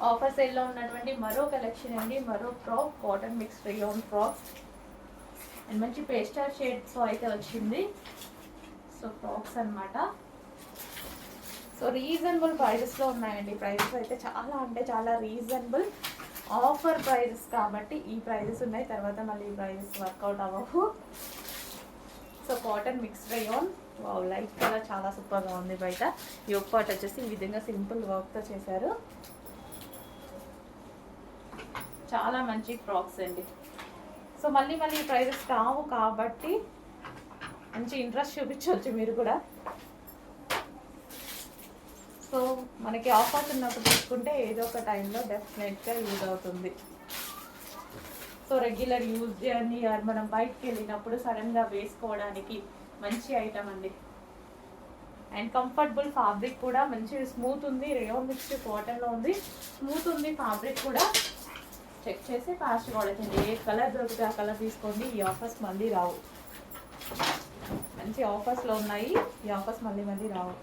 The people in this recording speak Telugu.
ఆఫర్ సేల్లో ఉన్నటువంటి మరో కలెక్షన్ అండి, మరో frock, cotton mix rayon frock and మంచి పేస్టల్ షేడ్స్ అయితే వచ్చింది. సో ఫ్రాక్స్ అన్నమాట. సో రీజనబుల్ ప్రైజెస్లో ఉన్నాయండి. ప్రైజెస్ అయితే చాలా అంటే చాలా రీజనబుల్, ఆఫర్ ప్రైజెస్ కాబట్టి ఈ ప్రైజెస్ ఉన్నాయి. తర్వాత మళ్ళీ ఈ ప్రైజెస్ వర్కౌట్ అవ్వవు. So cotton mix rayon, light colour చాలా సూపర్గా ఉంది. బయట యోగ్ పార్ట్ వచ్చేసి ఈ విధంగా సింపుల్ వర్క్తో చేశారు. చాలా మంచి ఫ్రాక్స్ అండి. సో మళ్ళీ మళ్ళీ ప్రైజెస్ కావు కాబట్టి మంచి ఇంట్రెస్ట్ చూపించవచ్చు మీరు కూడా. సో మనకి ఆఫర్స్ ఉన్నప్పుడు తీసుకుంటే ఏదో ఒక టైంలో డెఫినెట్గా యూజ్ అవుతుంది. సో రెగ్యులర్ యూజ్ చేయని మనం బయటకు వెళ్ళినప్పుడు సడన్గా వేసుకోవడానికి మంచి ఐటమ్ అండి. అండ్ కంఫర్టబుల్ ఫ్యాబ్రిక్ కూడా మంచి స్మూత్ ఉంది. రేయాన్ మిక్స్ కాటన్లో ఉంది, స్మూత్ ఉంది ఫ్యాబ్రిక్ కూడా. చెక్ చేసి ఫాస్ట్గా వాడకండి. ఏ కలర్ దొరికితే ఆ కలర్ తీసుకోండి. ఈ ఆఫర్స్ మళ్ళీ రావు. మంచి ఆఫర్స్లో ఉన్నాయి, ఈ ఆఫర్స్ మళ్ళీ రావు.